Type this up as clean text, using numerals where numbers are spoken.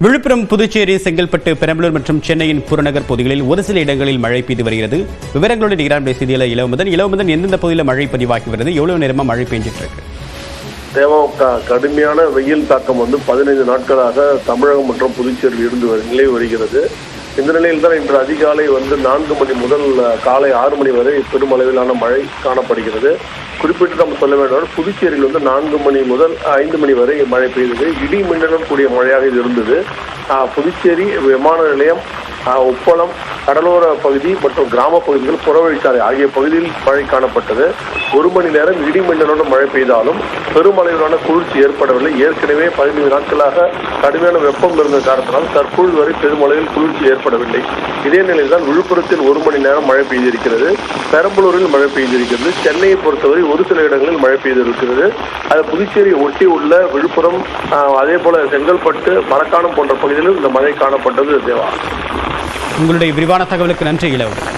விழுப்புரம், புதுச்சேரி, செங்கல்பட்டு, பெரம்பலூர் மற்றும் சென்னையின் புறநகர் பகுதிகளில் ஒரு சில இடங்களில் மழை பெய்து வருகிறது. விவரங்களோடு நிகரான செய்தியில் இளவமதன் எந்தெந்த பகுதியில் மழை பதிவாகி வருது, எவ்வளவு நேரமா மழை பெஞ்சிட்டு இருக்கு? கடுமையான வெயில் தாக்கம் 15 நாட்களாக தமிழகம் மற்றும் புதுச்சேரியில் இருந்து நிலவி வருகிறது. இந்த நிலையில் தான் இன்று அதிகாலை 4 மணி முதல் காலை 6 மணி வரை பெருமளவிலான மழை காணப்படுகிறது. குறிப்பிட்டு நம்ம சொல்ல வேண்டும், புதுச்சேரியில் 4 மணி முதல் 5 மணி வரை மழை பெய்தது. இடி மின்னலுடன் கூடிய மழையாக இது இருந்தது. புதுச்சேரி விமான நிலையம், உப்பளம், கடலோர பகுதி மற்றும் கிராம பகுதிகள், புறவழிச்சாலை ஆகிய பகுதியில் மழை காணப்பட்டது. 1 மணி நேரம் இடி மின்னலுடன் மழை பெய்தாலும் பெருமளவிலான குளிர்ச்சி ஏற்படவில்லை. ஏற்கனவே 15 நாட்களாக கடுமையான வெப்பம் இருந்த காரணத்தினால் தற்பொழுது வரை பெருமளவில் குளிர்ச்சி ஏற்படவில்லை. இதே நிலையில் தான் விழுப்புரத்தில் 1 மணி நேரம் மழை பெய்திருக்கிறது. பெரம்பலூரில் மழை பெய்திருக்கிறது. சென்னையை பொறுத்தவரை ஒரு சில இடங்களில் மழை பெய்திருக்கிறது. அது புதுச்சேரியை ஒட்டி உள்ள விழுப்புரம், அதே போல செங்கல்பட்டு, மரக்காணம் போன்ற பகுதிகளில் இந்த மழை காணப்பட்டது. தேவா, உங்களுடைய விரிவான தகவலுக்கு நன்றி இளவரசன்.